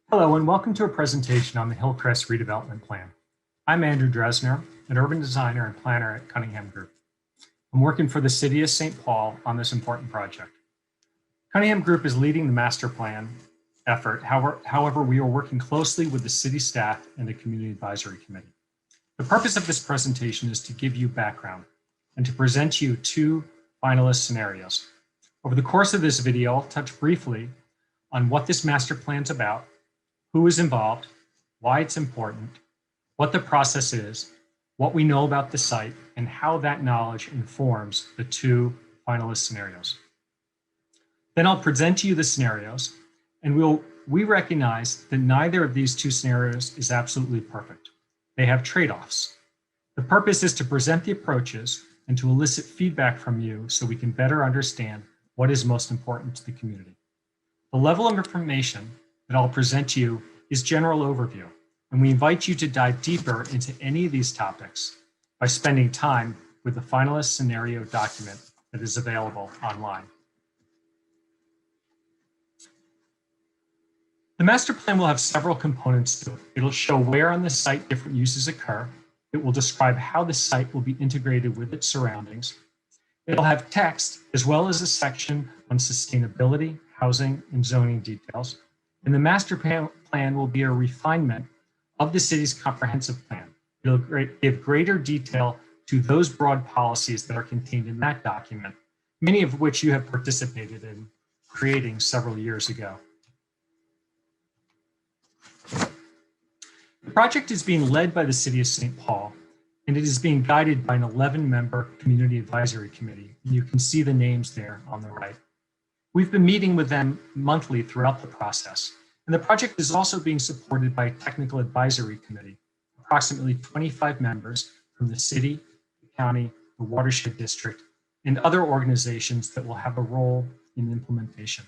Hello and welcome to a presentation on the Hillcrest redevelopment plan. I'm Andrew Dresner, an urban designer and planner at Cunningham Group. I'm working for the City of St. Paul on this important project. Cunningham Group is leading the master plan effort. However, we are working closely with the city staff and the Community Advisory Committee. The purpose of this presentation is to give you background and to present you two finalist scenarios. Over the course of this video, I'll touch briefly on what this master plan is about, who is involved, why it's important, what the process is, what we know about the site, and how that knowledge informs the two finalist scenarios. Then I'll present to you the scenarios, and we recognize that neither of these two scenarios is absolutely perfect. They have trade-offs. The purpose is to present the approaches and to elicit feedback from you so we can better understand what is most important to the community. The level of information that I'll present to you is general overview, and we invite you to dive deeper into any of these topics by spending time with the finalist scenario document that is available online. The master plan will have several components to it. It'll show where on the site different uses occur. It will describe how the site will be integrated with its surroundings. It'll have text as well as a section on sustainability, housing, and zoning details. And the master plan will be a refinement of the city's comprehensive plan. It'll give greater detail to those broad policies that are contained in that document, many of which you have participated in creating several years ago. The project is being led by the City of St. Paul, and it is being guided by an 11-member Community Advisory Committee. And you can see the names there on the right. We've been meeting with them monthly throughout the process, and the project is also being supported by a technical advisory committee, approximately 25 members from the city, the county, the watershed district, and other organizations that will have a role in implementation.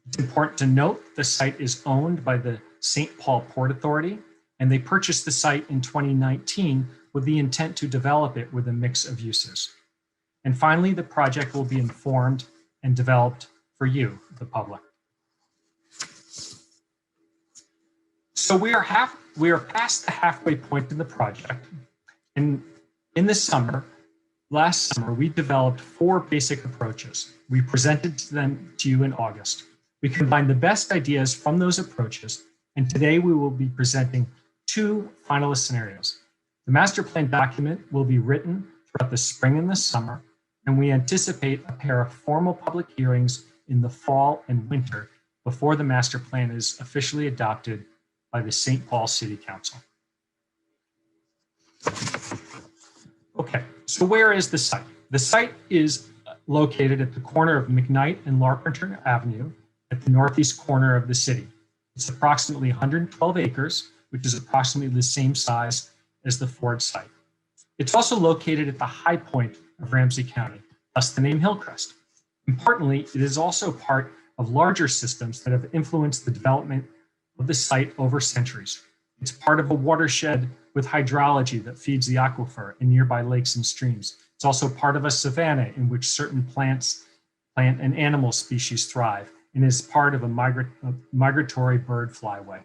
It's important to note the site is owned by the St. Paul Port Authority, and they purchased the site in 2019 with the intent to develop it with a mix of uses. And finally, the project will be informed and developed for you, the public. So we are past the halfway point in the project. And in the last summer, we developed 4 basic approaches. We presented them to you in August. We combined the best ideas from those approaches, and today we will be presenting 2 finalist scenarios. The master plan document will be written throughout the spring and the summer, and we anticipate a pair of formal public hearings in the fall and winter before the master plan is officially adopted by the St. Paul City Council. Okay, so where is the site? The site is located at the corner of McKnight and Larpenteur Avenue at the northeast corner of the city. It's approximately 112 acres, which is approximately the same size as the Ford site. It's also located at the high point of Ramsey County, thus the name Hillcrest. Importantly, it is also part of larger systems that have influenced the development of the site over centuries. It's part of a watershed with hydrology that feeds the aquifer in nearby lakes and streams. It's also part of a savanna in which certain plant and animal species thrive, and is part of a migratory bird flyway.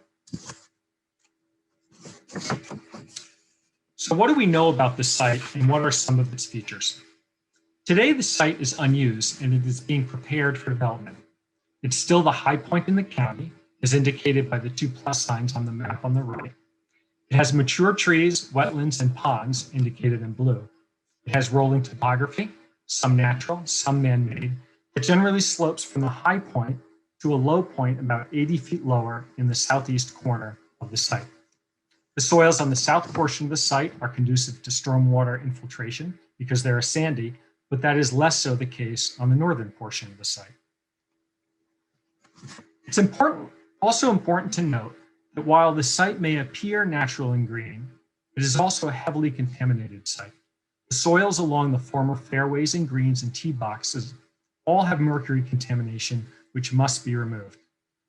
So what do we know about the site and what are some of its features? Today, the site is unused and it is being prepared for development. It's still the high point in the county, as indicated by the 2 plus signs on the map on the right. It has mature trees, wetlands, and ponds indicated in blue. It has rolling topography, some natural, some man-made. It generally slopes from the high point to a low point about 80 feet lower in the southeast corner of the site. The soils on the south portion of the site are conducive to stormwater infiltration because they are sandy, but that is less so the case on the northern portion of the site. It's also important to note that while the site may appear natural and green, it is also a heavily contaminated site. The soils along the former fairways and greens and tee boxes all have mercury contamination, which must be removed.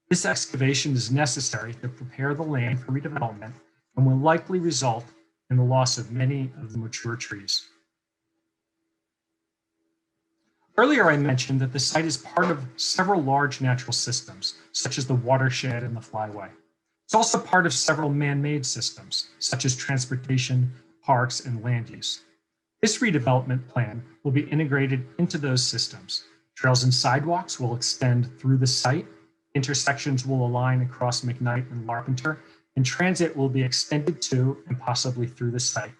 This excavation is necessary to prepare the land for redevelopment and will likely result in the loss of many of the mature trees. Earlier, I mentioned that the site is part of several large natural systems, such as the watershed and the flyway. It's also part of several man-made systems, such as transportation, parks, and land use. This redevelopment plan will be integrated into those systems. Trails and sidewalks will extend through the site, intersections will align across McKnight and Larpenteur, and transit will be extended to and possibly through the site.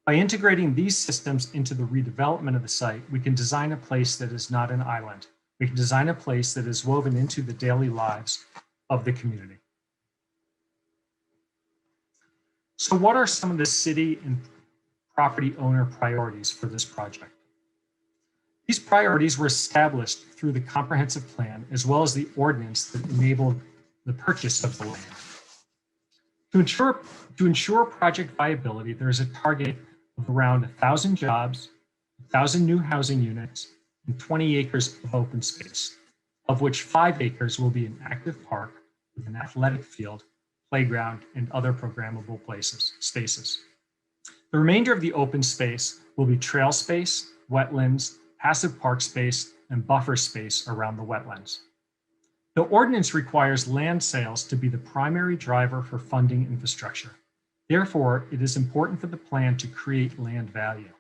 By integrating these systems into the redevelopment of the site, we can design a place that is not an island. We can design a place that is woven into the daily lives of the community. So what are some of the city and property owner priorities for this project? These priorities were established through the comprehensive plan, as well as the ordinance that enabled the purchase of the land. To ensure project viability, there is a target of around 1,000 jobs, 1,000 new housing units, and 20 acres of open space, of which 5 acres will be an active park with an athletic field, playground, and other programmable spaces. The remainder of the open space will be trail space, wetlands, passive park space, and buffer space around the wetlands. The ordinance requires land sales to be the primary driver for funding infrastructure. Therefore, it is important for the plan to create land value.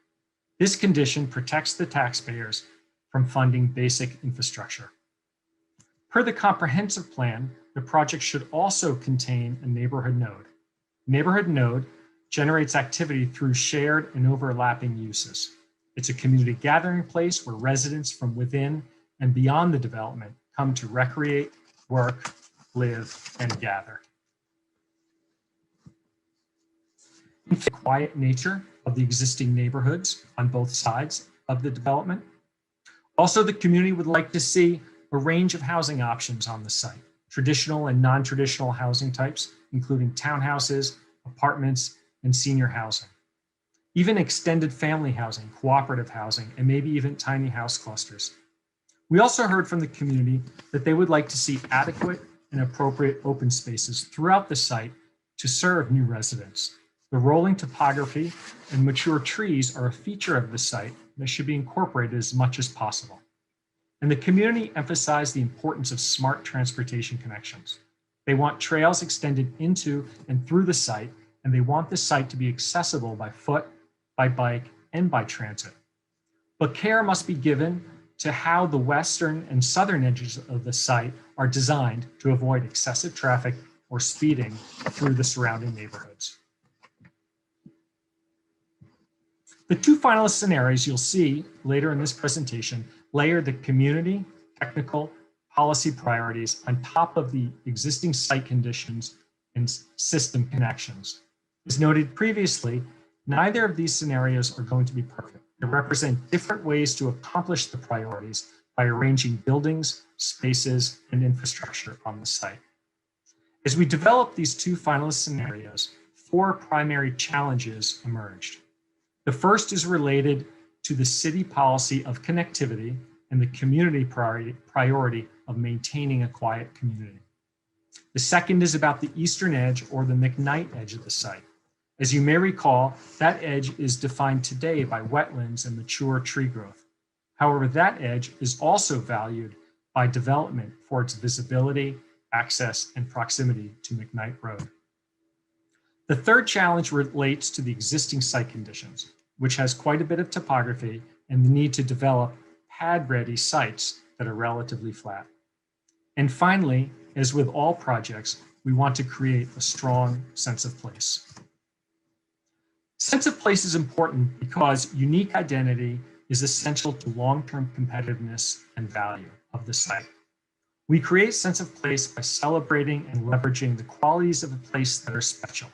This condition protects the taxpayers from funding basic infrastructure. Per the comprehensive plan, the project should also contain a neighborhood node. Neighborhood node generates activity through shared and overlapping uses. It's a community gathering place where residents from within and beyond the development come to recreate, work, live, and gather. The quiet nature of the existing neighborhoods on both sides of the development. Also, the community would like to see a range of housing options on the site, traditional and non-traditional housing types, including townhouses, apartments, and senior housing. Even extended family housing, cooperative housing, and maybe even tiny house clusters. We also heard from the community that they would like to see adequate and appropriate open spaces throughout the site to serve new residents. The rolling topography and mature trees are a feature of the site that should be incorporated as much as possible. And the community emphasized the importance of smart transportation connections. They want trails extended into and through the site, and they want the site to be accessible by foot, by bike, and by transit. But care must be given to how the western and southern edges of the site are designed to avoid excessive traffic or speeding through the surrounding neighborhoods. The two finalist scenarios you'll see later in this presentation layer the community, technical, policy priorities on top of the existing site conditions and system connections. As noted previously, neither of these scenarios are going to be perfect. They represent different ways to accomplish the priorities by arranging buildings, spaces, and infrastructure on the site. As we develop these two finalist scenarios, 4 primary challenges emerged. The first is related to the city policy of connectivity and the community priority of maintaining a quiet community. The second is about the eastern edge or the McKnight edge of the site. As you may recall, that edge is defined today by wetlands and mature tree growth. However, that edge is also valued by development for its visibility, access, and proximity to McKnight Road. The third challenge relates to the existing site conditions, which has quite a bit of topography and the need to develop pad-ready sites that are relatively flat. And finally, as with all projects, we want to create a strong sense of place. Sense of place is important because unique identity is essential to long-term competitiveness and value of the site. We create sense of place by celebrating and leveraging the qualities of a place that are special,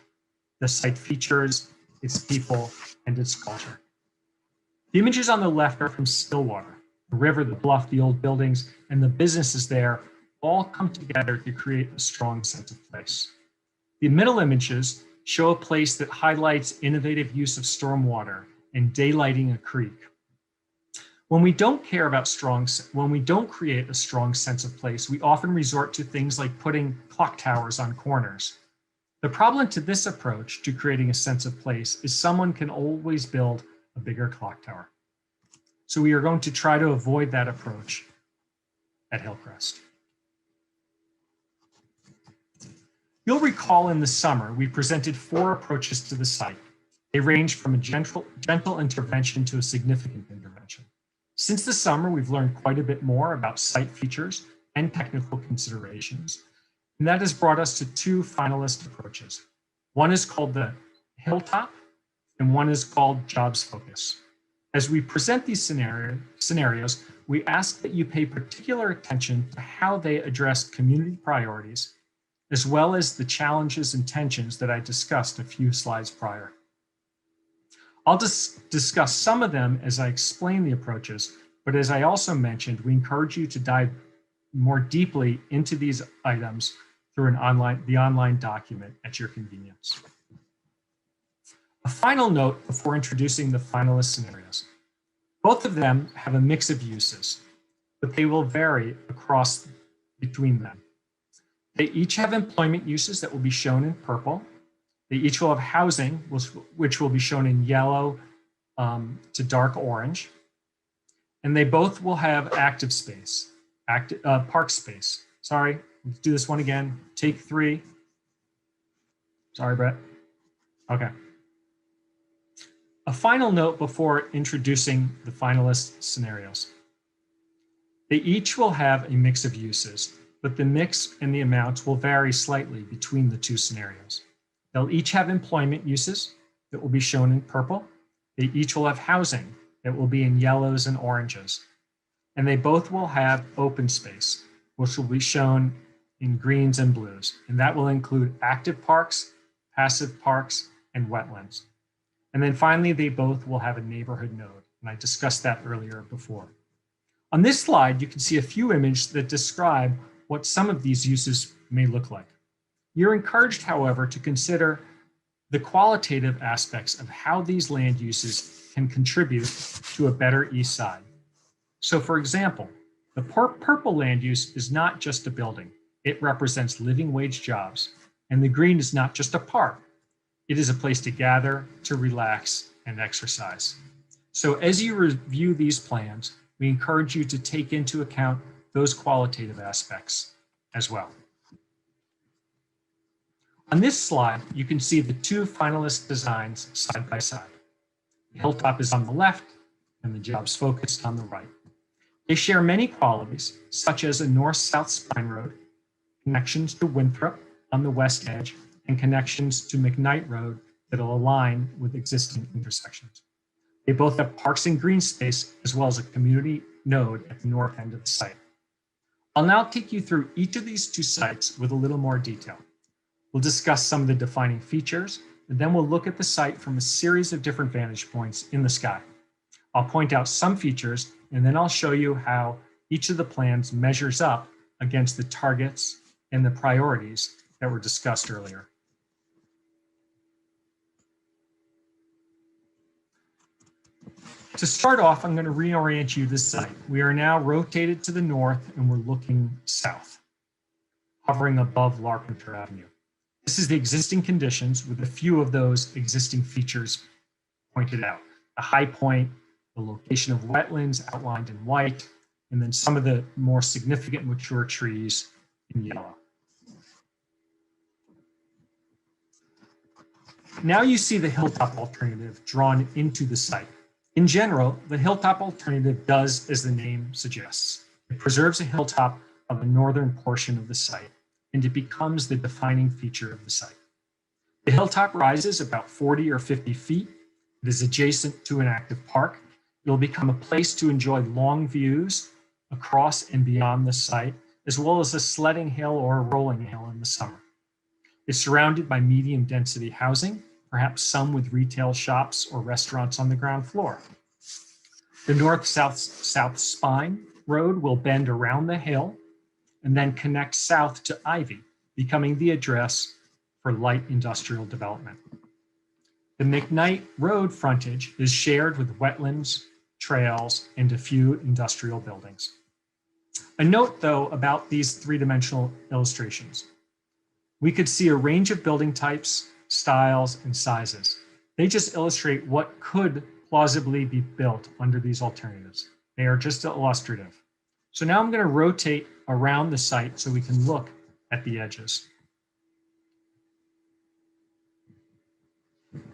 the site features, its people, and its culture. The images on the left are from Stillwater. The river, the bluff, the old buildings, and the businesses there all come together to create a strong sense of place. The middle images show a place that highlights innovative use of stormwater and daylighting a creek. When we don't create a strong sense of place, we often resort to things like putting clock towers on corners. The problem to this approach to creating a sense of place is someone can always build a bigger clock tower. So we are going to try to avoid that approach at Hillcrest. You'll recall in the summer, we presented 4 approaches to the site. They ranged from a gentle intervention to a significant intervention. Since the summer, we've learned quite a bit more about site features and technical considerations, and that has brought us to 2 finalist approaches. One is called the Hilltop, and one is called Jobs Focus. As we present these scenarios, we ask that you pay particular attention to how they address community priorities, as well as the challenges and tensions that I discussed a few slides prior. I'll discuss some of them as I explain the approaches, but as I also mentioned, we encourage you to dive more deeply into these items through the online document at your convenience. A final note before introducing the finalist scenarios. Both of them have a mix of uses, but they will vary between them. They each have employment uses that will be shown in purple. They each will have housing, which will be shown in yellow to dark orange. And they both will have active space, park space. Sorry, let's do this one again. Take 3. Sorry, Brett. Okay. A final note before introducing the finalist scenarios. They each will have a mix of uses, but the mix and the amounts will vary slightly between the 2 scenarios. They'll each have employment uses that will be shown in purple. They each will have housing that will be in yellows and oranges. And they both will have open space, which will be shown in greens and blues. And that will include active parks, passive parks, and wetlands. And then finally, they both will have a neighborhood node. And I discussed that earlier before. On this slide, you can see a few images that describe what some of these uses may look like. You're encouraged, however, to consider the qualitative aspects of how these land uses can contribute to a better east side. So for example, the purple land use is not just a building. It represents living wage jobs. And the green is not just a park. It is a place to gather, to relax, and exercise. So as you review these plans, we encourage you to take into account those qualitative aspects as well. On this slide, you can see the 2 finalist designs side by side. The Hilltop is on the left and the Jobs Focus on the right. They share many qualities, such as a north-south spine road, connections to Winthrop on the west edge, and connections to McKnight Road that will align with existing intersections. They both have parks and green space, as well as a community node at the north end of the site. I'll now take you through each of these 2 sites with a little more detail. We'll discuss some of the defining features, and then we'll look at the site from a series of different vantage points in the sky. I'll point out some features, and then I'll show you how each of the plans measures up against the targets and the priorities that were discussed earlier. To start off, I'm going to reorient you to the site. We are now rotated to the north and we're looking south, hovering above Larpenteur Avenue. This is the existing conditions with a few of those existing features pointed out. The high point, the location of wetlands outlined in white, and then some of the more significant mature trees in yellow. Now you see the Hilltop alternative drawn into the site. In general, the Hilltop alternative does as the name suggests. It preserves a hilltop on the northern portion of the site, and it becomes the defining feature of the site. The hilltop rises about 40 or 50 feet. It is adjacent to an active park. It will become a place to enjoy long views across and beyond the site, as well as a sledding hill or a rolling hill in the summer. It's surrounded by medium density housing, perhaps some with retail shops or restaurants on the ground floor. The north-south spine road will bend around the hill and then connect south to Ivy, becoming the address for light industrial development. The McKnight Road frontage is shared with wetlands, trails, and a few industrial buildings. A note, though, about these three-dimensional illustrations. We could see a range of building types, styles, and sizes. They just illustrate what could plausibly be built under these alternatives. They are just illustrative. So now I'm going to rotate around the site so we can look at the edges.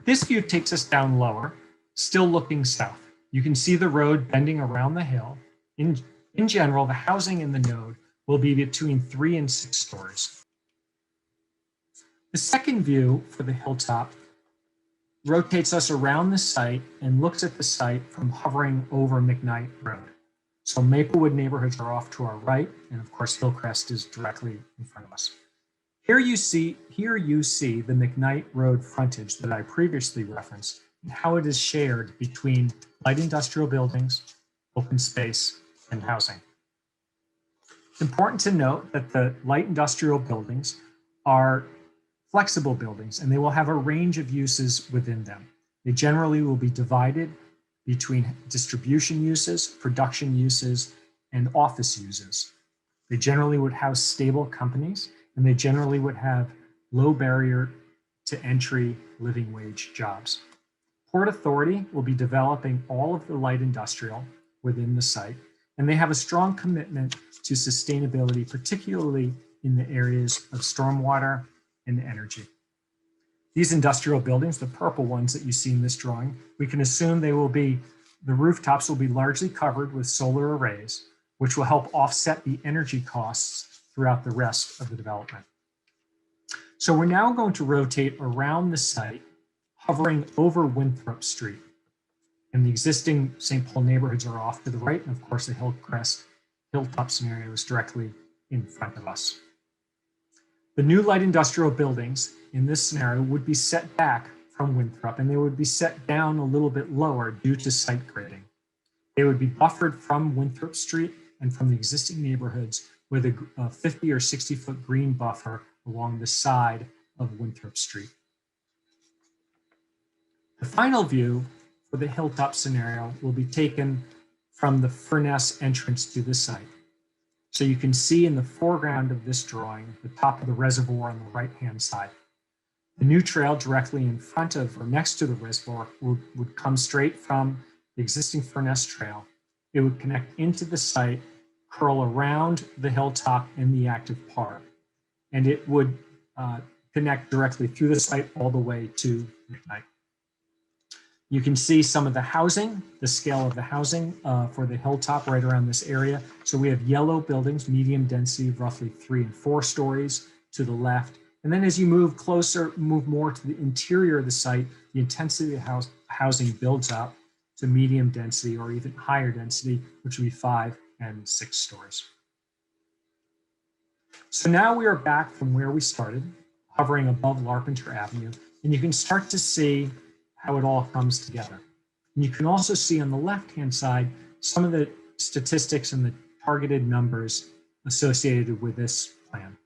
This view takes us down lower, still looking south. You can see the road bending around the hill. In general, the housing in the node will be between 3 and 6 stories. The second view for the hilltop rotates us around the site and looks at the site from hovering over McKnight Road. So Maplewood neighborhoods are off to our right, and of course Hillcrest is directly in front of us. Here you see the McKnight Road frontage that I previously referenced and how it is shared between light industrial buildings, open space, and housing. It's important to note that the light industrial buildings are flexible buildings and they will have a range of uses within them. They generally will be divided between distribution uses, production uses, and office uses. They generally would house stable companies, and they generally would have low barrier to entry living wage jobs. Port Authority will be developing all of the light industrial within the site, and they have a strong commitment to sustainability, particularly in the areas of stormwater and energy. These industrial buildings, the purple ones that you see in this drawing, we can assume the rooftops will be largely covered with solar arrays, which will help offset the energy costs throughout the rest of the development. So we're now going to rotate around the site, hovering over Winthrop Street. And the existing St. Paul neighborhoods are off to the right, and of course the hilltop scenario is directly in front of us. The new light industrial buildings in this scenario would be set back from Winthrop, and they would be set down a little bit lower due to site grading. They would be buffered from Winthrop Street and from the existing neighborhoods with a 50 or 60-foot green buffer along the side of Winthrop Street. The final view for the hilltop scenario will be taken from the Furness entrance to the site. So you can see in the foreground of this drawing, the top of the reservoir on the right-hand side. The new trail directly in front of or next to the reservoir would come straight from the existing Furness Trail. It would connect into the site, curl around the hilltop in the active park, and it would connect directly through the site all the way to McKnight. You can see some of the housing, the scale of the housing for the hilltop right around this area. So we have yellow buildings, medium density, roughly 3 and 4 stories to the left. And then as you move closer, move more to the interior of the site, the intensity of housing builds up to medium density or even higher density, which would be 5 and 6 stories. So now we are back from where we started, hovering above Larpenteur Avenue, and you can start to see how it all comes together. And you can also see on the left-hand side some of the statistics and the targeted numbers associated with this plan.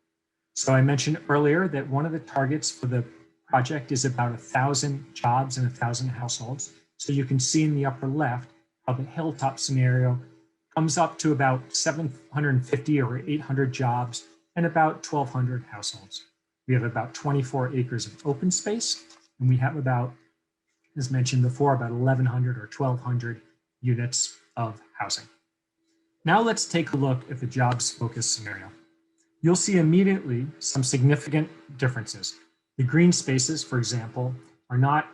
So I mentioned earlier that one of the targets for the project is about 1,000 jobs and 1,000 households. So you can see in the upper left how the hilltop scenario comes up to about 750 or 800 jobs and about 1,200 households. We have about 24 acres of open space, and we have about, as mentioned before, about 1,100 or 1,200 units of housing. Now let's take a look at the jobs focused scenario. You'll see immediately some significant differences. The green spaces, for example, are not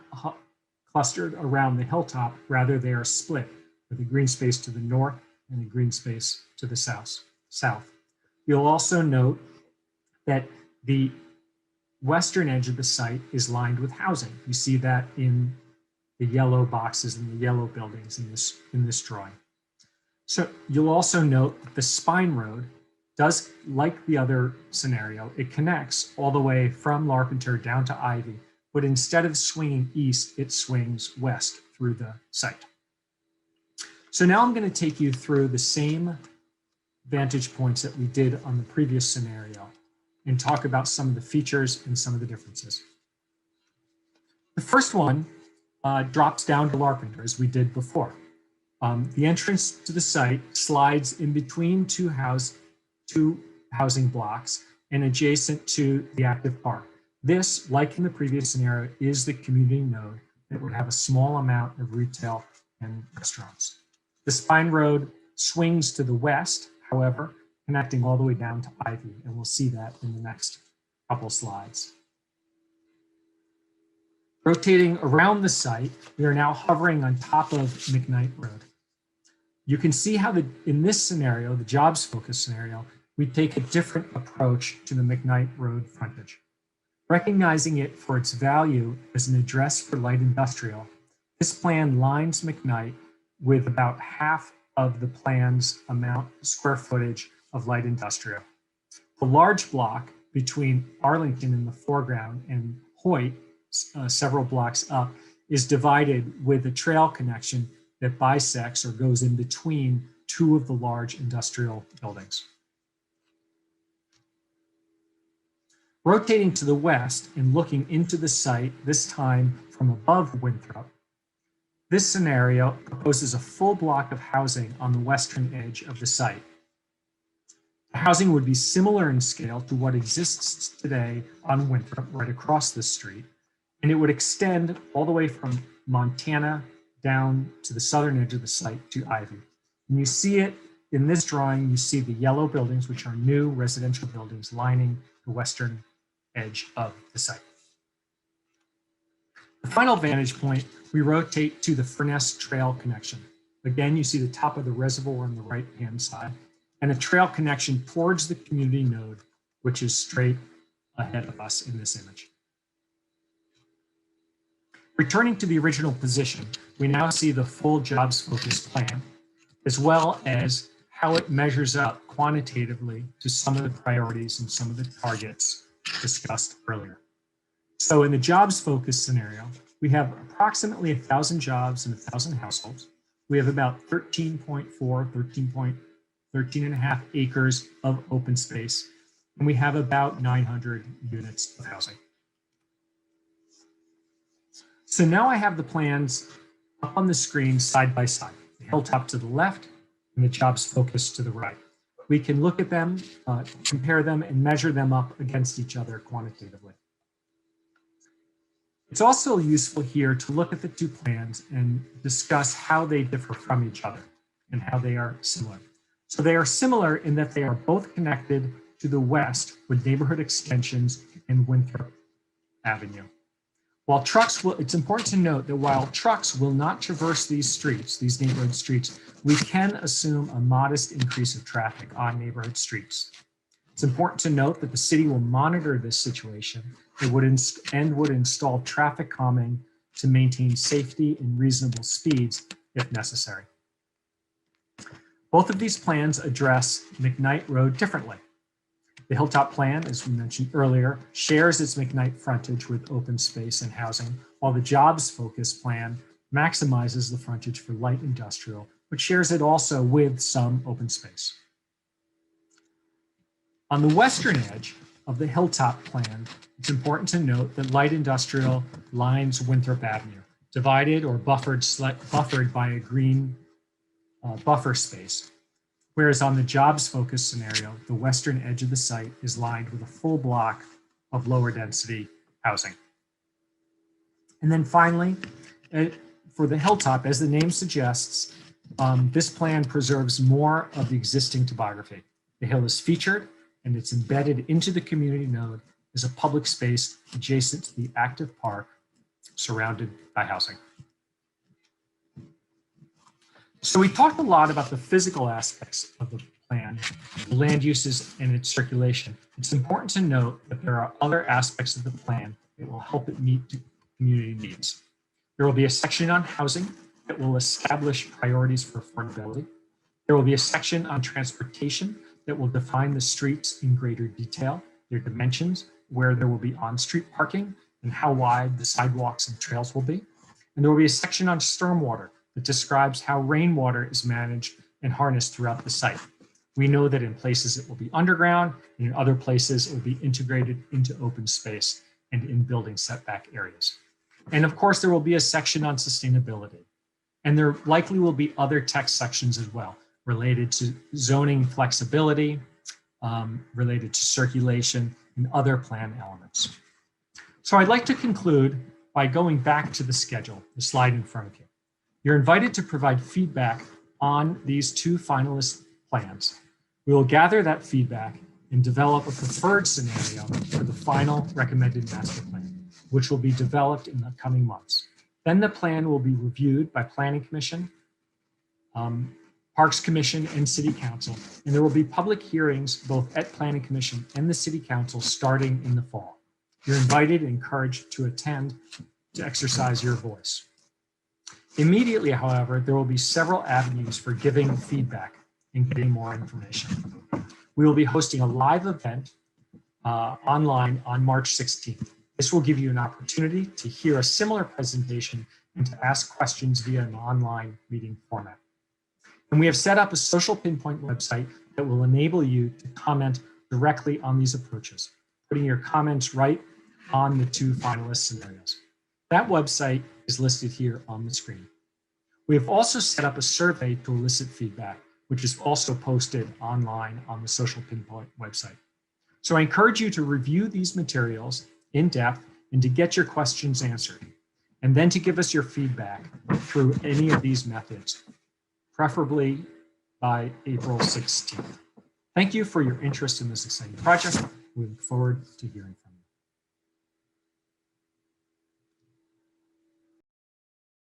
clustered around the hilltop, rather they are split with the green space to the north and the green space to the south. You'll also note that the western edge of the site is lined with housing. You see that in the yellow boxes and the yellow buildings in this drawing. So you'll also note that the spine road does, like the other scenario, it connects all the way from Larpenteur down to Ivy, but instead of swinging east, it swings west through the site. So now I'm going to take you through the same vantage points that we did on the previous scenario and talk about some of the features and some of the differences. The first one drops down to Larpenteur, as we did before. The entrance to the site slides in between two housing blocks and adjacent to the active park. This, like in the previous scenario, is the community node that would have a small amount of retail and restaurants. The spine road swings to the west, however, connecting all the way down to Ivy, and we'll see that in the next couple slides. Rotating around the site, we are now hovering on top of McKnight Road. You can see how in this scenario, the jobs focus scenario, we take a different approach to the McKnight Road frontage. Recognizing it for its value as an address for light industrial, this plan lines McKnight with about half of the plan's square footage of light industrial. The large block between Arlington in the foreground and Hoyt, several blocks up, is divided with a trail connection that bisects or goes in between two of the large industrial buildings. Rotating to the west and looking into the site, this time from above Winthrop, this scenario proposes a full block of housing on the western edge of the site. The housing would be similar in scale to what exists today on Winthrop, right across the street, and it would extend all the way from Montana down to the southern edge of the site to Ivy. And you see it in this drawing, you see the yellow buildings, which are new residential buildings lining the western edge of the site. The final vantage point, we rotate to the Furness Trail connection. Again, you see the top of the reservoir on the right-hand side, and a trail connection towards the community node, which is straight ahead of us in this image. Returning to the original position, we now see the full jobs focused plan, as well as how it measures up quantitatively to some of the priorities and some of the targets discussed earlier. So in the jobs focused scenario, we have approximately 1,000 jobs and 1,000 households. We have about 13.5 acres of open space, and we have about 900 units of housing. So now I have the plans up on the screen side by side, the hilltop to the left and the jobs focus to the right. We can look at them, compare them, and measure them up against each other quantitatively. It's also useful here to look at the two plans and discuss how they differ from each other and how they are similar. So they are similar in that they are both connected to the west with neighborhood extensions in Winthrop Avenue. While trucks will, it's important to note that while trucks will not traverse these streets, these neighborhood streets, we can assume a modest increase of traffic on neighborhood streets. It's important to note that the city will monitor this situation and would install traffic calming to maintain safety and reasonable speeds if necessary. Both of these plans address McKnight Road differently. The Hilltop plan, as we mentioned earlier, shares its McKnight frontage with open space and housing, while the jobs focus plan maximizes the frontage for light industrial, but shares it also with some open space. On the western edge of the Hilltop plan, it's important to note that light industrial lines Winthrop Avenue, divided or buffered by a green buffer space. Whereas on the jobs focus scenario, the western edge of the site is lined with a full block of lower density housing. And then finally, for the Hilltop, as the name suggests, this plan preserves more of the existing topography. The hill is featured and it's embedded into the community node as a public space adjacent to the active park surrounded by housing. So we talked a lot about the physical aspects of the plan, land uses and its circulation. It's important to note that there are other aspects of the plan that will help it meet community needs. There will be a section on housing that will establish priorities for affordability. There will be a section on transportation that will define the streets in greater detail, their dimensions, where there will be on-street parking, and how wide the sidewalks and trails will be. And there will be a section on stormwater that describes how rainwater is managed and harnessed throughout the site. We know that in places it will be underground, and in other places it will be integrated into open space and in building setback areas. And of course, there will be a section on sustainability. And there likely will be other text sections as well, related to zoning flexibility, related to circulation, and other plan elements. So I'd like to conclude by going back to the schedule, the slide in front of you. You're invited to provide feedback on these two finalist plans. We will gather that feedback and develop a preferred scenario for the final recommended master plan, which will be developed in the coming months. Then the plan will be reviewed by Planning Commission, Parks Commission, and City Council, and there will be public hearings both at Planning Commission and the City Council starting in the fall. You're invited and encouraged to attend to exercise your voice. Immediately, however, there will be several avenues for giving feedback and getting more information. We will be hosting a live event online on March 16th. This will give you an opportunity to hear a similar presentation and to ask questions via an online meeting format. And we have set up a social pinpoint website that will enable you to comment directly on these approaches, putting your comments right on the two finalist scenarios. That website is listed here on the screen. We have also set up a survey to elicit feedback, which is also posted online on the social pinpoint website. So I encourage you to review these materials in depth and to get your questions answered, and then to give us your feedback through any of these methods, preferably by April 16th. Thank you for your interest in this exciting project. We look forward to hearing from you.